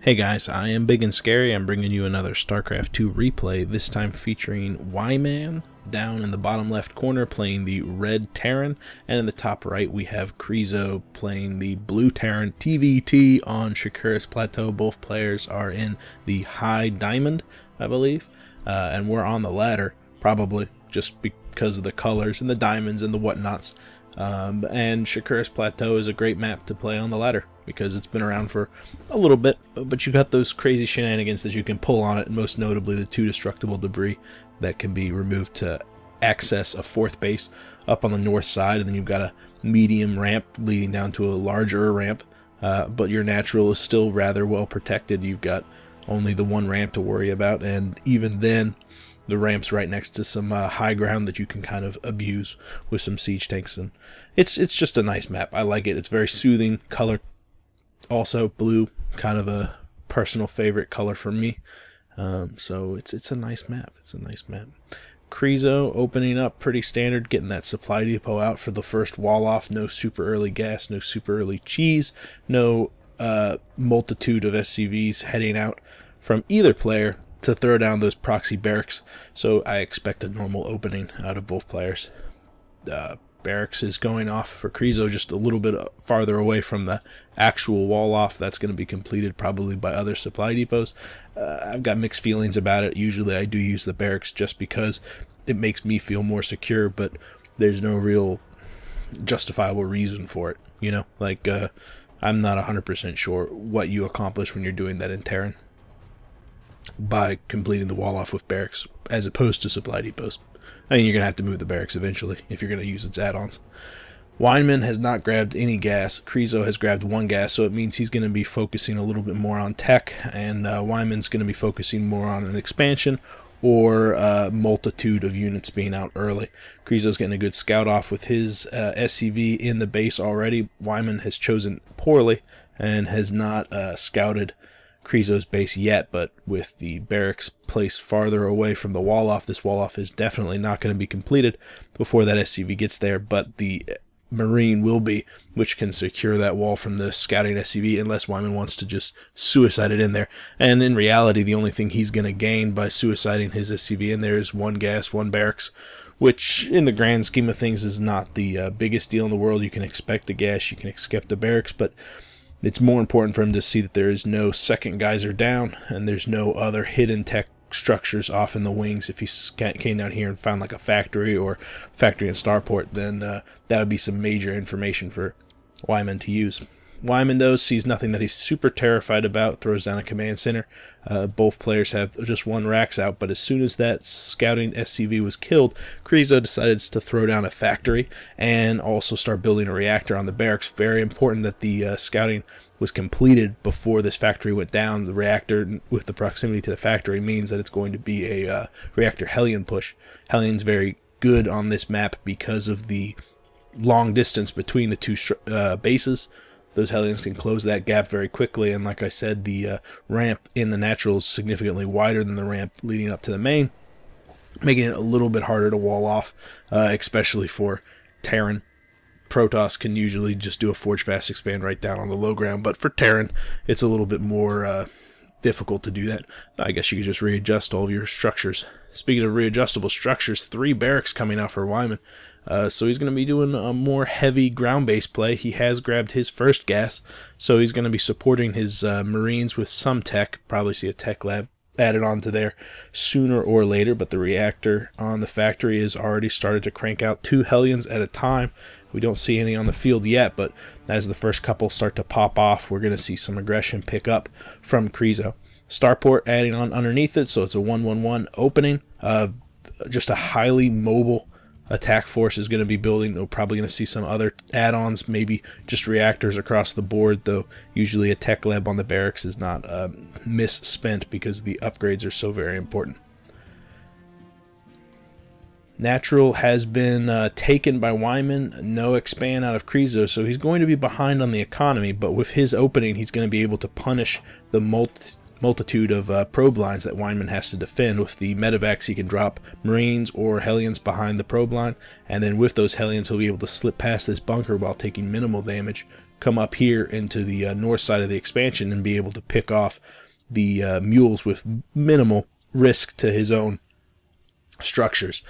Hey guys, I am Ibigandscary. I'm bringing you another StarCraft 2 replay, this time featuring Weiman down in the bottom left corner playing the red Terran, and in the top right we have Krezo playing the blue Terran TVT on Shakuris Plateau. Both players are in the high diamond, I believe, and we're on the ladder, probably just because of the colors and the diamonds and the whatnots. And Shakuris Plateau is a great map to play on the ladder because it's been around for a little bit, but you got those crazy shenanigans that you can pull on it, most notably the 2 destructible debris that can be removed to access a 4th base up on the north side, and then you've got a medium ramp leading down to a larger ramp, but your natural is still rather well protected. You've got only the 1 ramp to worry about, and even then the ramp's right next to some high ground that you can kind of abuse with some siege tanks, and it's just a nice map. I like it. It's very soothing color. Also blue, kind of a personal favorite color for me. So it's a nice map. It's a nice map. Krezo opening up pretty standard, getting that supply depot out for the first wall off. No super early gas, no super early cheese, no multitude of SCVs heading out from either player to throw down those proxy barracks. So I expect a normal opening out of both players. Barracks is going off for Krezo just a little bit farther away from the actual wall off. That's going to be completed probably by other supply depots. I've got mixed feelings about it. Usually I do use the barracks just because it makes me feel more secure, but there's no real justifiable reason for it. You know, like I'm not 100% sure what you accomplish when you're doing that in Terran by completing the wall off with barracks as opposed to supply depots. I mean, you're going to have to move the barracks eventually if you're going to use its add-ons. Weiman has not grabbed any gas. Krezo has grabbed 1 gas, so it means he's going to be focusing a little bit more on tech, and Weiman's going to be focusing more on an expansion or a multitude of units being out early. Krezo's getting a good scout off with his SCV in the base already. Weiman has chosen poorly and has not scouted Krezo's base yet, but with the barracks placed farther away from the wall off, this wall off is definitely not going to be completed before that SCV gets there, but the Marine will be, which can secure that wall from the scouting SCV unless Weiman wants to just suicide it in there. And in reality, the only thing he's going to gain by suiciding his SCV in there is 1 gas, 1 barracks, which in the grand scheme of things is not the biggest deal in the world. You can expect a gas, you can expect a barracks, but it's more important for him to see that there is no second geyser down and there's no other hidden tech structures off in the wings. If he came down here and found like a factory or factory and starport, then that would be some major information for Weiman to use. Weiman, though, sees nothing that he's super terrified about, throws down a command center. Both players have just 1 racks out, but as soon as that scouting SCV was killed, Krezo decided to throw down a factory and also start building a reactor on the barracks. Very important that the scouting was completed before this factory went down. The reactor, with the proximity to the factory, means that it's going to be a reactor Hellion push. Hellion's very good on this map because of the long distance between the 2 bases. Those Hellions can close that gap very quickly, and like I said, the ramp in the natural is significantly wider than the ramp leading up to the main, making it a little bit harder to wall off, especially for Terran. Protoss can usually just do a Forge Fast Expand right down on the low ground, but for Terran, it's a little bit more difficult to do that. I guess you could just readjust all of your structures. Speaking of readjustable structures, 3 barracks coming out for Weiman. So he's going to be doing a more heavy ground-based play. He has grabbed his first gas, so he's going to be supporting his Marines with some tech. Probably see a tech lab added onto there sooner or later, but the reactor on the factory has already started to crank out 2 Hellions at a time. We don't see any on the field yet, but as the first couple start to pop off, we're going to see some aggression pick up from Krezo. Starport adding on underneath it, so it's a 1-1-1 opening. Just a highly mobile attack force is going to be building. We're probably going to see some other add-ons, maybe just reactors across the board, though usually a tech lab on the barracks is not misspent because the upgrades are so very important. Natural has been taken by Weiman, no expand out of Krezo, so he's going to be behind on the economy, but with his opening he's going to be able to punish the multitude of probe lines that Weiman has to defend. With the medevacs, he can drop Marines or Hellions behind the probe line, and then with those Hellions, he'll be able to slip past this bunker while taking minimal damage, come up here into the north side of the expansion and be able to pick off the mules with minimal risk to his own structures.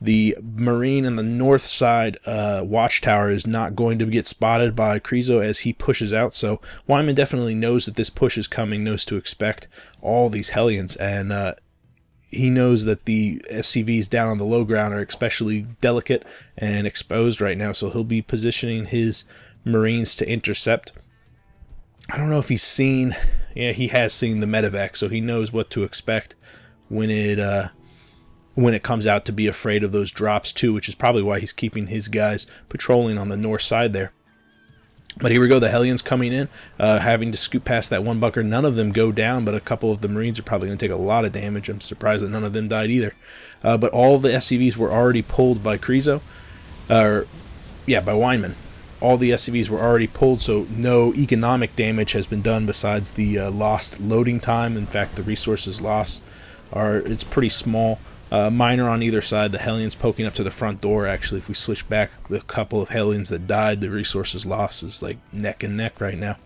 The Marine on the north side watchtower is not going to get spotted by Krezo as he pushes out, so Weiman definitely knows that this push is coming, knows to expect all these Hellions, and he knows that the SCVs down on the low ground are especially delicate and exposed right now, so he'll be positioning his Marines to intercept. I don't know if he's seen, yeah, he has seen the medevac, so he knows what to expect when it comes out to be afraid of those drops too, which is probably why he's keeping his guys patrolling on the north side there. But here we go, the Hellions coming in, having to scoot past that one bunker. None of them go down, but a couple of the Marines are probably going to take a lot of damage. I'm surprised that none of them died either. But all the SCVs were already pulled by Krezo, by Weiman. All the SCVs were already pulled, so no economic damage has been done besides the lost loading time. In fact, the resources lost it's pretty small. Minor on either side. The Hellions poking up to the front door. Actually, if we switch back, the couple of Hellions that died, the resources lost is like neck and neck right now.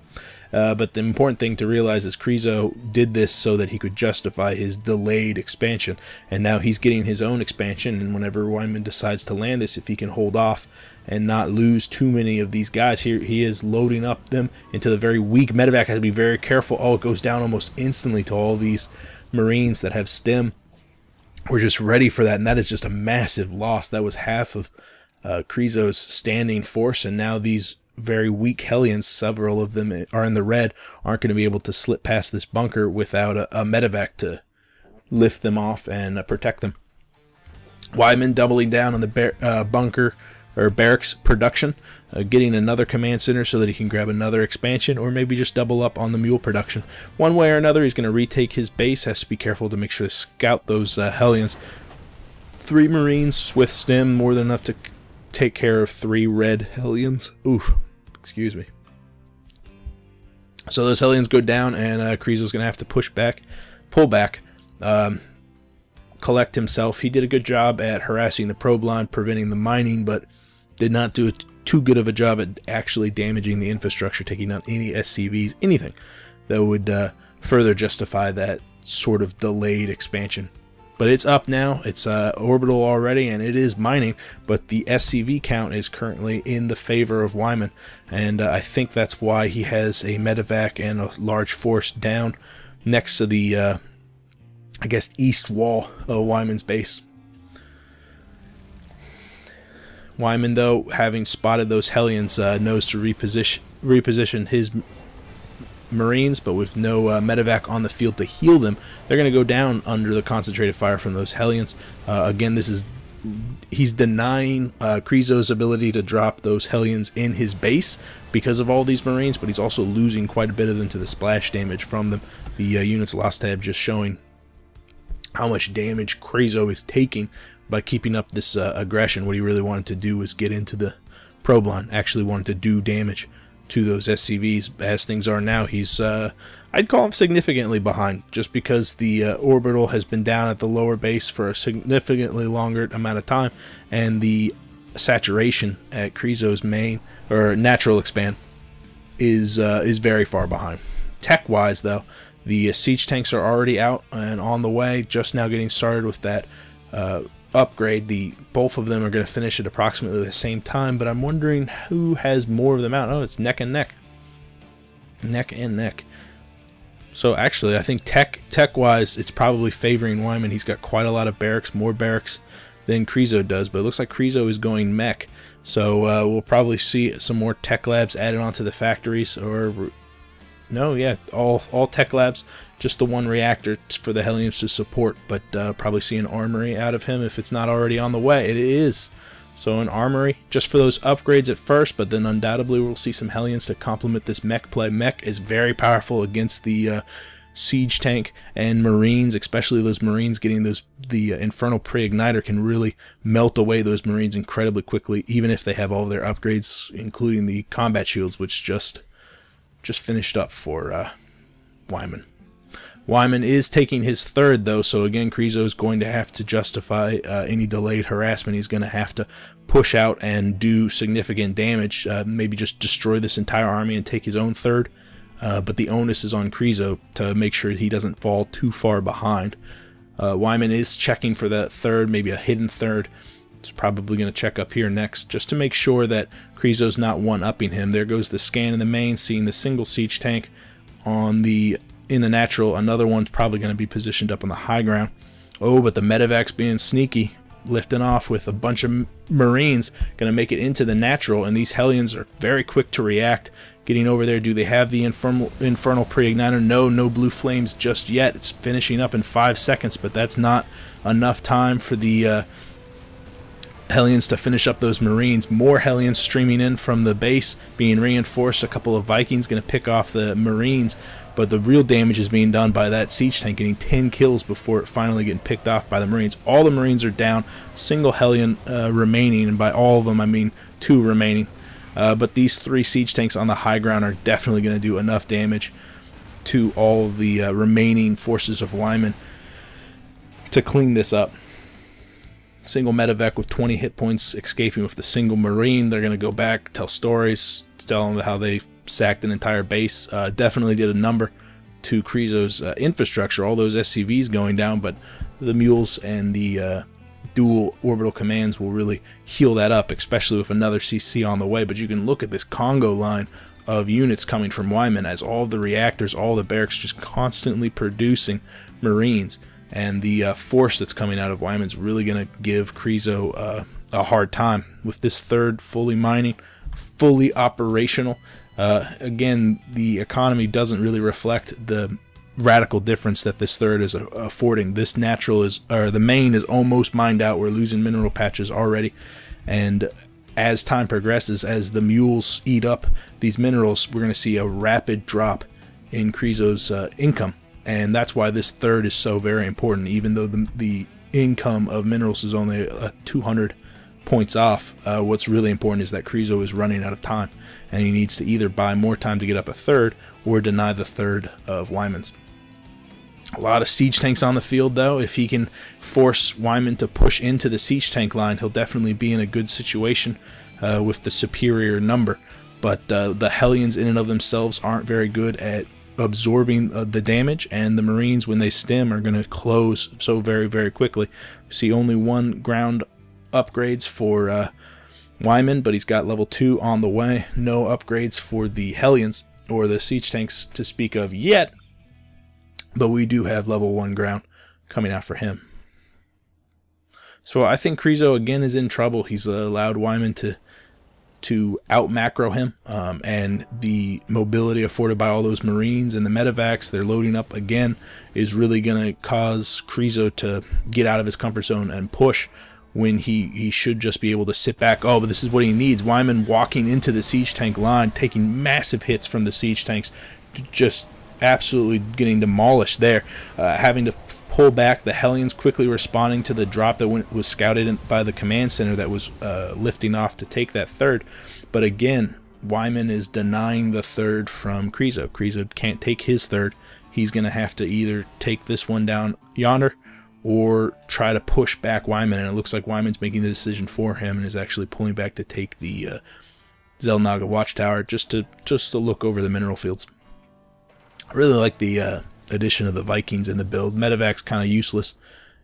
But the important thing to realize is Krezo did this so that he could justify his delayed expansion, and now he's getting his own expansion, and whenever Weiman decides to land this, if he can hold off and not lose too many of these guys, here he is loading up them into the very weak medevac. Has to be very careful. Oh, it goes down almost instantly to all these Marines that have stim. We're just ready for that, and that is just a massive loss. That was half of Krezo's standing force, and now these very weak Hellions, several of them are in the red, aren't going to be able to slip past this bunker without a medevac to lift them off and protect them. Weiman doubling down on the bunker or barracks production, getting another command center so that he can grab another expansion, or maybe just double up on the mule production. One way or another, he's going to retake his base. Has to be careful to make sure to scout those Hellions. 3 Marines with stim, more than enough to take care of 3 red Hellions. Oof, excuse me. So those Hellions go down, and Krezo's going to have to pull back, collect himself. He did a good job at harassing the probe line, preventing the mining, but did not do too good of a job at actually damaging the infrastructure, taking out any SCVs, anything that would further justify that sort of delayed expansion. But it's up now, it's orbital already, and it is mining, but the SCV count is currently in the favor of Weiman, and I think that's why he has a medevac and a large force down next to the, I guess, east wall of Weiman's base. Weiman, though, having spotted those Hellions, knows to reposition his Marines, but with no medevac on the field to heal them, they're going to go down under the concentrated fire from those Hellions. Again, he's denying Krezo's ability to drop those Hellions in his base because of all these Marines, but he's also losing quite a bit of them to the splash damage from them. The units lost tab just showing how much damage Krezo is taking by keeping up this aggression. What he really wanted to do was get into the probe line, actually wanted to do damage to those SCVs. As things are now, he's, I'd call him significantly behind, just because the orbital has been down at the lower base for a significantly longer amount of time, and the saturation at Krezo's main, or natural expand, is very far behind. Tech-wise, though, the siege tanks are already out and on the way, just now getting started with that upgrade. Both of them are going to finish at approximately the same time, but I'm wondering who has more of them out. Oh, it's neck and neck. Neck and neck. So actually, I think tech-wise, it's probably favoring Weiman. He's got quite a lot of barracks, more barracks than Krezo does, but it looks like Krezo is going mech. So we'll probably see some more tech labs added onto the factories, or no, yeah, all tech labs. Just the one reactor for the Hellions to support, but probably see an armory out of him if it's not already on the way. It is. So an armory just for those upgrades at first, but then undoubtedly we'll see some Hellions to complement this mech play. Mech is very powerful against the siege tank and Marines, especially those Marines getting the Infernal Pre-Igniter can really melt away those Marines incredibly quickly, even if they have all their upgrades, including the combat shields, which just finished up for Weiman. Weiman is taking his third, though, so again, Krezo is going to have to justify any delayed harassment. He's going to have to push out and do significant damage, maybe just destroy this entire army and take his own third. But the onus is on Krezo to make sure he doesn't fall too far behind. Weiman is checking for that third, maybe a hidden third. It's probably going to check up here next just to make sure that Krezo's not one-upping him. There goes the scan in the main, seeing the single siege tank on the in the natural. Another one's probably going to be positioned up on the high ground. Oh, but the medevac's being sneaky, lifting off with a bunch of Marines, going to make it into the natural, and these Hellions are very quick to react. Getting over there, do they have the infernal pre-igniter? No blue flames just yet. It's finishing up in 5 seconds, but that's not enough time for the Hellions to finish up those Marines. More Hellions streaming in from the base, being reinforced. A couple of Vikings going to pick off the Marines, but the real damage is being done by that siege tank, getting 10 kills before it finally getting picked off by the Marines. All the Marines are down, single Hellion remaining, and by all of them I mean 2 remaining. But these 3 siege tanks on the high ground are definitely going to do enough damage to all the remaining forces of Weiman to clean this up. Single medevac with 20 hit points escaping with the single Marine. They're going to go back, tell stories, tell them how they sacked an entire base. Definitely did a number to Krezo's infrastructure, all those SCVs going down, but the mules and the dual orbital commands will really heal that up, especially with another CC on the way. But you can look at this Congo line of units coming from Weiman as all the reactors, all the barracks just constantly producing Marines, and the force that's coming out of Weiman's really going to give Krezo a hard time with this third fully mining, fully operational. Again, the economy doesn't really reflect the radical difference that this third is affording. This natural is, or the main is almost mined out. We're losing mineral patches already, and as time progresses, as the mules eat up these minerals, we're going to see a rapid drop in Krezo's income, and that's why this third is so very important. Even though the income of minerals is only 200 points off, what's really important is that Krezo is running out of time, and he needs to either buy more time to get up a third or deny the third of Weiman's. A lot of siege tanks on the field, though. If he can force Weiman to push into the siege tank line, he'll definitely be in a good situation with the superior number. But the Hellions in and of themselves aren't very good at absorbing the damage, and the Marines, when they stem, are going to close so very quickly. We see only 1 ground upgrades for Weiman, but he's got level 2 on the way. No upgrades for the Hellions or the siege tanks to speak of yet, but we do have level 1 ground coming out for him. So I think Krezo again is in trouble. He's allowed Weiman to out macro him, and the mobility afforded by all those Marines and the medevacs they're loading up again is really going to cause Krezo to get out of his comfort zone and push, when he should just be able to sit back. Oh, but this is what he needs. Weiman walking into the siege tank line, taking massive hits from the siege tanks, just absolutely getting demolished there. Having to pull back, the Hellions quickly responding to the drop that was scouted by the command center that was lifting off to take that third. But again, Weiman is denying the third from Krezo. Krezo can't take his third. He's going to have to either take this one down yonder or try to push back Weiman, and it looks like Weiman's making the decision for him and is actually pulling back to take the Zelnaga watchtower just to look over the mineral fields. I really like the addition of the Vikings in the build. Medevac's kind of useless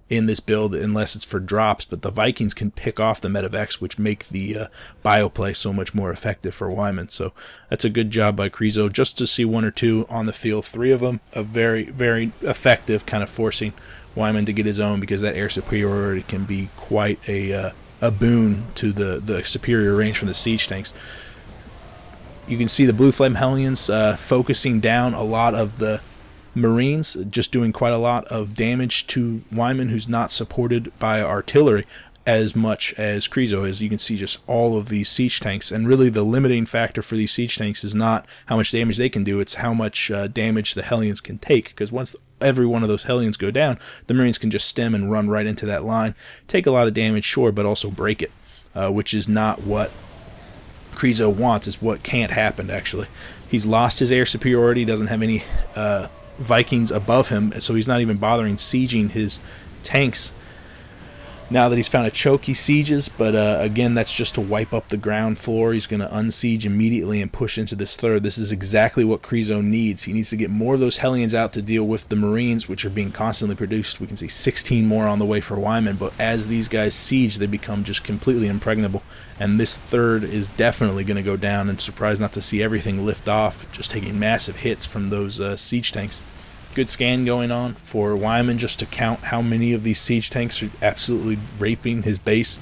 in this build unless it's for drops, but the Vikings can pick off the medevacs, which make the bioplay so much more effective for Weiman. So that's a good job by Krezo. Just to see 1 or 2 on the field, 3 of them, a very effective, kind of forcing Weiman to get his own, because that air superiority can be quite a boon to the superior range from the siege tanks. You can see the Blue Flame Hellions focusing down a lot of the Marines, just doing quite a lot of damage to Weiman, who's not supported by artillery as much as Krezo is. You can see just all of these siege tanks, and really the limiting factor for these siege tanks is not how much damage they can do, it's how much damage the Hellions can take, because once every one of those Hellions go down, the Marines can just stem and run right into that line, take a lot of damage, sure, but also break it, which is not what Krezo wants. Is what can't happen, actually. He's lost his air superiority, doesn't have any Vikings above him, so he's not even bothering sieging his tanks. Now that he's found a choke, he sieges, but again, that's just to wipe up the ground floor. He's going to unsiege immediately and push into this third. This is exactly what Krezo needs. He needs to get more of those Hellions out to deal with the Marines, which are being constantly produced. We can see 16 more on the way for Weiman, but as these guys siege, they become just completely impregnable, and this third is definitely going to go down. I'm surprised not to see everything lift off, just taking massive hits from those siege tanks. Good scan going on for Weiman just to count how many of these siege tanks are absolutely raping his base.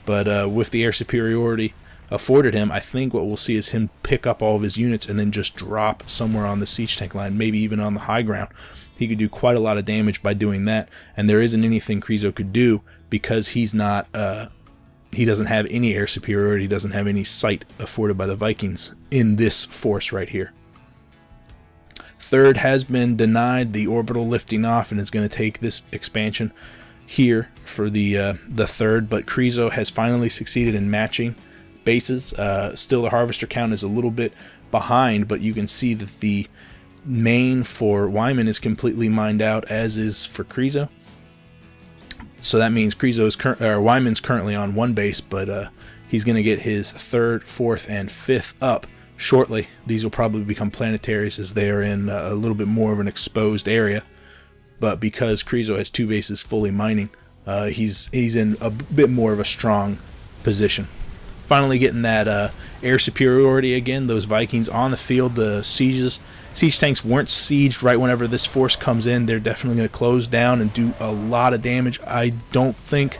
But with the air superiority afforded him, I think what we'll see is him pick up all of his units and then just drop somewhere on the siege tank line, maybe even on the high ground. He could do quite a lot of damage by doing that, and there isn't anything Krezo could do because he's not he doesn't have any air superiority, he doesn't have any sight afforded by the Vikings in this force right here. Third has been denied the orbital lifting off, and it's going to take this expansion here for the third, but Krezo has finally succeeded in matching bases. Still, the harvester count is a little bit behind, but you can see that the main for Weiman is completely mined out, as is for Krezo. So that means Weiman's currently on one base, but he's going to get his third, fourth, and fifth up shortly. These will probably become planetaries as they are in a little bit more of an exposed area. But because Krezo has two bases fully mining, he's in a bit more of a strong position. Finally getting that air superiority again. Those Vikings on the field, the siege tanks weren't sieged right whenever this force comes in. They're definitely going to close down and do a lot of damage. I don't think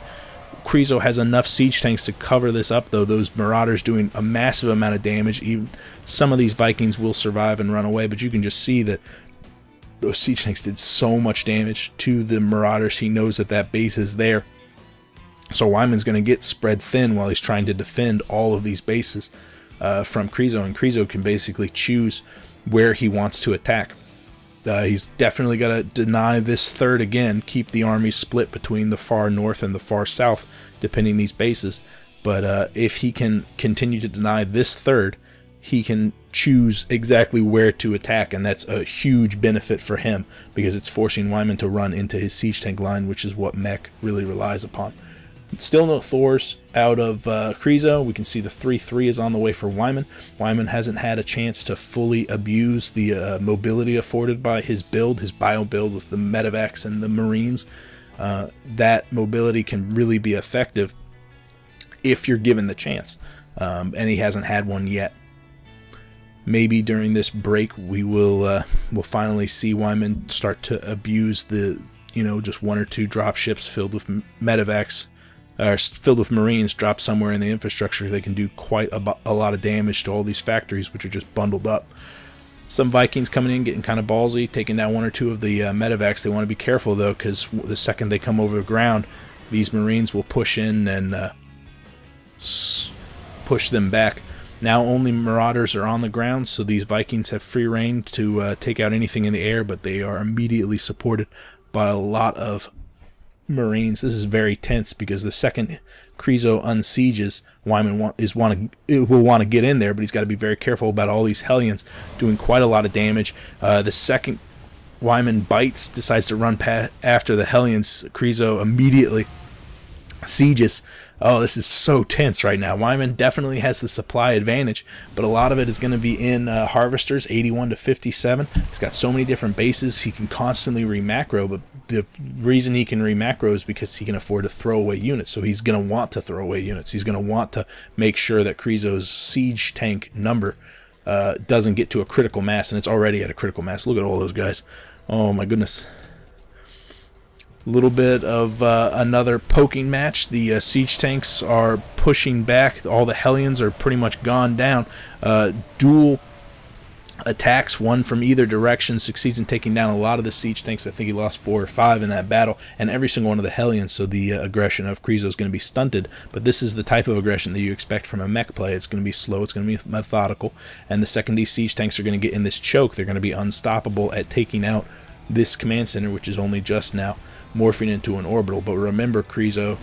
Krezo has enough siege tanks to cover this up, though. Those Marauders doing a massive amount of damage. Even some of these Vikings will survive and run away, but you can just see that those siege tanks did so much damage to the Marauders. He knows that that base is there. So Weiman's going to get spread thin while he's trying to defend all of these bases from Krezo, and Krezo can basically choose where he wants to attack. He's definitely got to deny this third again, keep the army split between the far north and the far south, depending these bases. But if he can continue to deny this third, he can choose exactly where to attack, and that's a huge benefit for him because it's forcing Weiman to run into his siege tank line, which is what mech really relies upon. Still no Thors out of Krezo. We can see the 3-3 is on the way for Weiman. Weiman hasn't had a chance to fully abuse the mobility afforded by his build, his bio build with the medevacs and the Marines. That mobility can really be effective if you're given the chance, and he hasn't had one yet. Maybe during this break we will we'll finally see Weiman start to abuse the, just one or two drop ships filled with medevacs, filled with Marines, drop somewhere in the infrastructure. They can do quite a lot of damage to all these factories, which are just bundled up. Some Vikings coming in, getting kind of ballsy, taking down one or two of the medevacs. They want to be careful, though, because the second they come over the ground, these Marines will push in and push them back. Now only Marauders are on the ground, so these Vikings have free reign to take out anything in the air, but they are immediately supported by a lot of Marines. This is very tense because the second Krezo unsieges, Weiman will want to get in there, but he's got to be very careful about all these Hellions doing quite a lot of damage. The second Weiman bites, decides to run after the Hellions, Krezo immediately sieges. Oh, this is so tense right now. Weiman definitely has the supply advantage, but a lot of it is going to be in harvesters, 81 to 57. He's got so many different bases. He can constantly re-macro, but the reason he can re-macro is because he can afford to throw away units. So he's going to want to throw away units. He's going to want to make sure that Krezo's siege tank number doesn't get to a critical mass, and it's already at a critical mass. Look at all those guys. Oh my goodness. A little bit of another poking match. The siege tanks are pushing back. All the Hellions are pretty much gone down. Dual attacks, one from either direction, succeeds in taking down a lot of the siege tanks. I think he lost 4 or 5 in that battle, and every single one of the Hellions, so the aggression of Krezo is going to be stunted. But this is the type of aggression that you expect from a mech play. It's going to be slow, it's going to be methodical, and the second these siege tanks are going to get in this choke, they're going to be unstoppable at taking out this command center, which is only just now morphing into an orbital. But remember, Krezo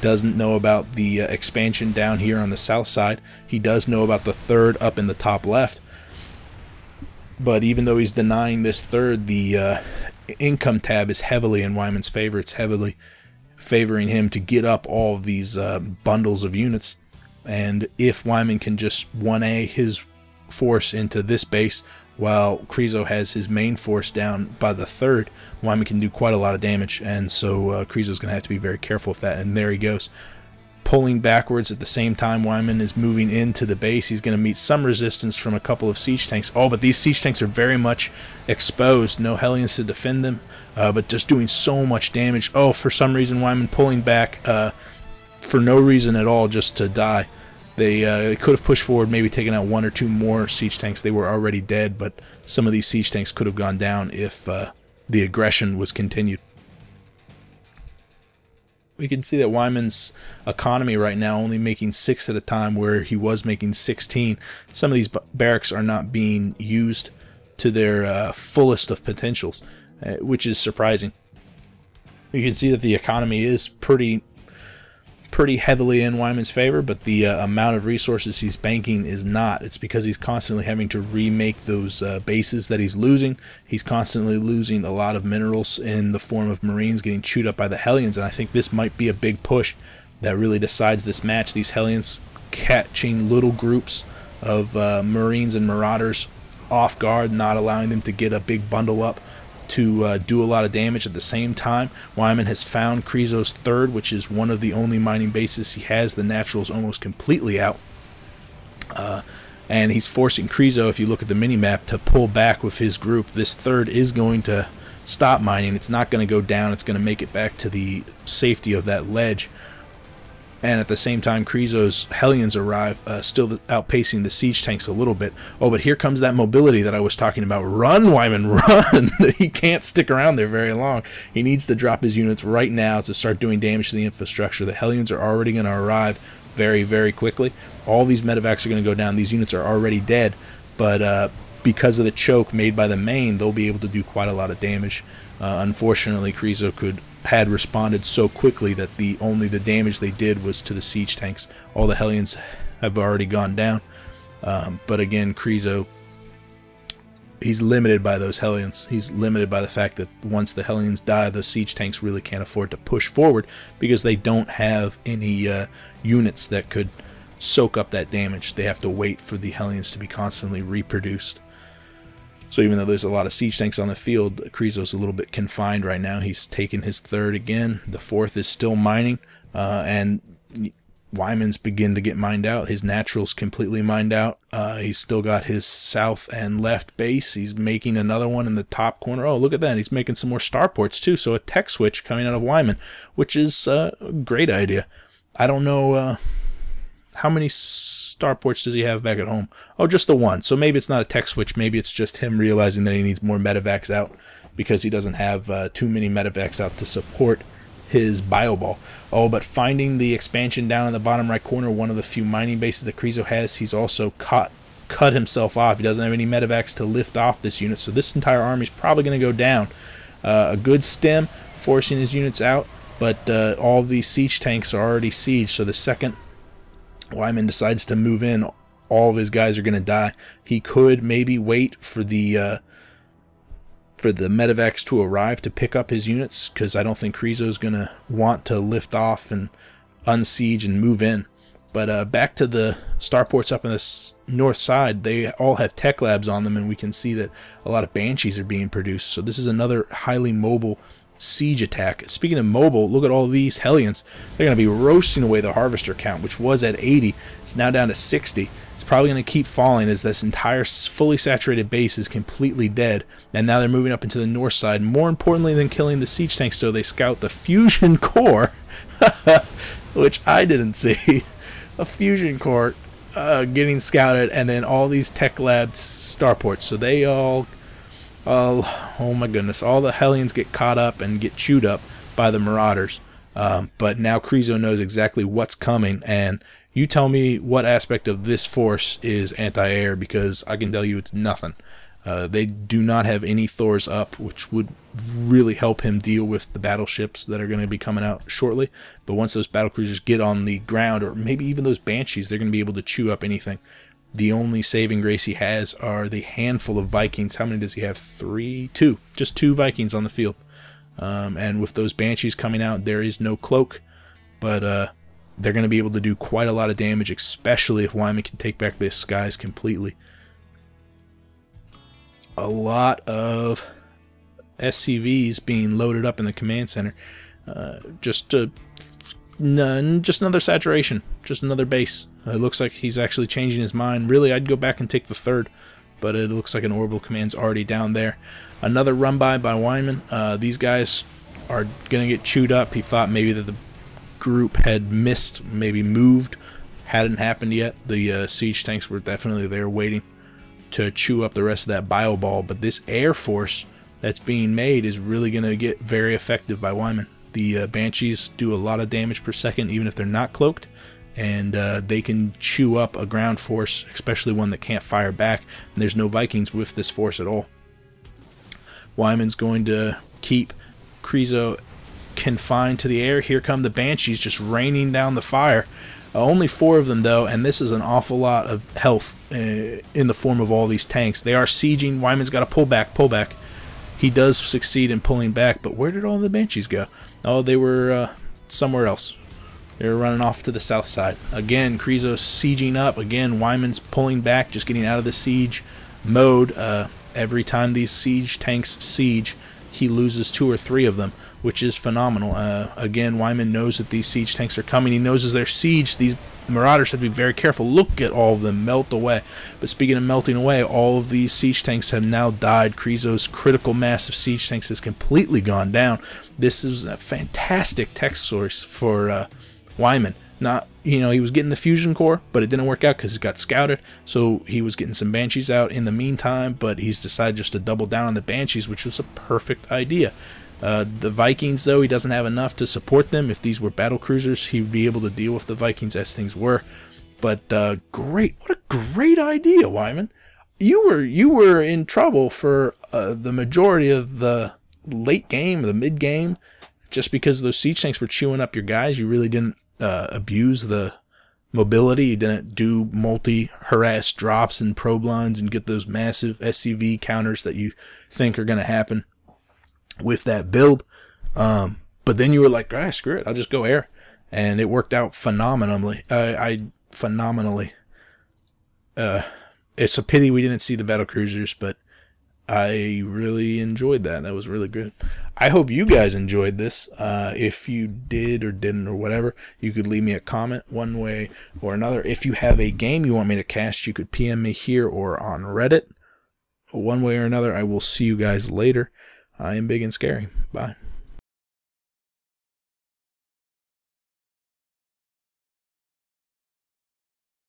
doesn't know about the expansion down here on the south side. He does know about the third up in the top left. But even though he's denying this third, the income tab is heavily in Weiman's favor. It's heavily favoring him to get up all of these bundles of units. And if Weiman can just 1A his force into this base, while Krezo has his main force down by the third, Weiman can do quite a lot of damage. And so Krezo's going to have to be very careful with that. And there he goes, pulling backwards at the same time Weiman is moving into the base. He's going to meet some resistance from a couple of siege tanks. Oh, but these siege tanks are very much exposed. No Hellions to defend them, but just doing so much damage. Oh, for some reason Weiman pulling back for no reason at all, just to die. They could have pushed forward, maybe taken out 1 or 2 more siege tanks. They were already dead, but some of these siege tanks could have gone down if the aggression was continued. We can see that Weiman's economy right now only making 6 at a time, where he was making 16. Some of these barracks are not being used to their fullest of potentials, which is surprising. You can see that the economy is pretty heavily in Weiman's favor, but the amount of resources he's banking is not. It's because he's constantly having to remake those bases that he's losing. He's constantly losing a lot of minerals in the form of Marines getting chewed up by the Hellions, and I think this might be a big push that really decides this match. These Hellions catching little groups of Marines and Marauders off guard, not allowing them to get a big bundle up to do a lot of damage. At the same time, Weiman has found Krezo's third, which is one of the only mining bases he has. The naturals almost completely out, and he's forcing Krezo, if you look at the mini-map, to pull back with his group. This third is going to stop mining. It's not going to go down. It's going to make it back to the safety of that ledge. And at the same time, Krezo's Hellions arrive, still outpacing the siege tanks a little bit. Oh, but here comes that mobility that I was talking about. Run, Weiman, run! He can't stick around there very long. He needs to drop his units right now to start doing damage to the infrastructure. The Hellions are already going to arrive very, very quickly. All these medevacs are going to go down. These units are already dead, but because of the choke made by the main, they'll be able to do quite a lot of damage. Unfortunately, Krezo had responded so quickly that only the damage they did was to the siege tanks. All the Hellions have already gone down, but again, Krezo, he's limited by those Hellions. He's limited by the fact that once the Hellions die, the siege tanks really can't afford to push forward because they don't have any units that could soak up that damage. They have to wait for the Hellions to be constantly reproduced. So even though there's a lot of siege tanks on the field, Krezo's a little bit confined right now. He's taken his third again. The fourth is still mining, and Weiman's begin to get mined out. His naturals completely mined out. He's still got his south and left base. He's making another one in the top corner. Oh, look at that. He's making some more starports too. So a tech switch coming out of Weiman, which is a great idea. I don't know how many starports does he have back at home? Oh, just the one. So maybe it's not a tech switch. Maybe it's just him realizing that he needs more medevacs out because he doesn't have too many medevacs out to support his bioball. Oh, but finding the expansion down in the bottom right corner, one of the few mining bases that Krezo has, he's also cut himself off. He doesn't have any medevacs to lift off this unit, so this entire army is probably going to go down. A good stem forcing his units out, but all of these siege tanks are already sieged, so the second Weiman decides to move in, all of his guys are going to die. He could maybe wait for the medevacs to arrive to pick up his units, because I don't think Krezo is going to want to lift off and unsiege and move in. But back to the starports up on the north side, they all have tech labs on them, and we can see that a lot of Banshees are being produced. So this is another highly mobile siege attack. Speaking of mobile, look at all these Hellions. They're going to be roasting away the harvester count, which was at 80. It's now down to 60. It's probably going to keep falling as this entire fully saturated base is completely dead. And now they're moving up into the north side. More importantly than killing the siege tanks, so they scout the fusion core, which I didn't see. A fusion core getting scouted, and then all these tech labs starports. So they all oh my goodness, all the Hellions get caught up and get chewed up by the Marauders. But now Krezo knows exactly what's coming, and you tell me what aspect of this force is anti-air, because I can tell you it's nothing. They do not have any Thors up, which would really help him deal with the battleships that are going to be coming out shortly. But once those battlecruisers get on the ground, or maybe even those Banshees, they're going to be able to chew up anything. The only saving grace he has are the handful of Vikings. How many does he have? 3? 2. Just 2 Vikings on the field. And with those Banshees coming out, there is no cloak. But they're going to be able to do quite a lot of damage, especially if Weiman can take back the skies completely. A lot of SCVs being loaded up in the command center. Just another saturation, just another base. It looks like he's actually changing his mind. Really, I'd go back and take the 3rd, but it looks like an orbital command's already down there. Another run by Weiman. These guys are going to get chewed up. He thought maybe that the group had missed, maybe moved. Hadn't happened yet. The siege tanks were definitely there waiting to chew up the rest of that bio ball, but this air force that's being made is really going to get very effective by Weiman. The Banshees do a lot of damage per second, even if they're not cloaked, and they can chew up a ground force, especially one that can't fire back, and there's no Vikings with this force at all. Weiman's going to keep Krezo confined to the air. Here come the Banshees just raining down the fire. Only 4 of them, though, and this is an awful lot of health in the form of all these tanks. They are sieging. Weiman's got to pull back. He does succeed in pulling back, but where did all the Banshees go? Oh, they were somewhere else. They were running off to the south side. Again, Krezo's sieging up. Again, Weiman's pulling back, just getting out of the siege mode. Every time these siege tanks siege, he loses 2 or 3 of them, which is phenomenal. Again, Weiman knows that these siege tanks are coming. He knows as they're sieged, these Marauders have to be very careful. Look at all of them melt away. But speaking of melting away, all of these siege tanks have now died. Krezo's critical mass of siege tanks has completely gone down. This is a fantastic tech source for Weiman. Not, he was getting the fusion core, but it didn't work out because it got scouted. So he was getting some Banshees out in the meantime, but he's decided just to double down on the Banshees, which was a perfect idea. The Vikings, though, he doesn't have enough to support them. If these were battle cruisers, he would be able to deal with the Vikings as things were. But great, what a great idea, Weiman. You were in trouble for the majority of the late game, the mid game, just because those siege tanks were chewing up your guys. You really didn't abuse the mobility. You didn't do multi-harass drops and probe lines and get those massive SCV counters that you think are going to happen with that build. But then you were like, ah, screw it, I'll just go air, and it worked out phenomenally. Phenomenally. It's a pity we didn't see the battle cruisers, but I really enjoyed that. That was really good. I hope you guys enjoyed this. If you did or didn't or whatever, you could leave me a comment one way or another. If you have a game you want me to cast, you could PM me here or on Reddit. One way or another, I will see you guys later. I am Big and Scary. Bye.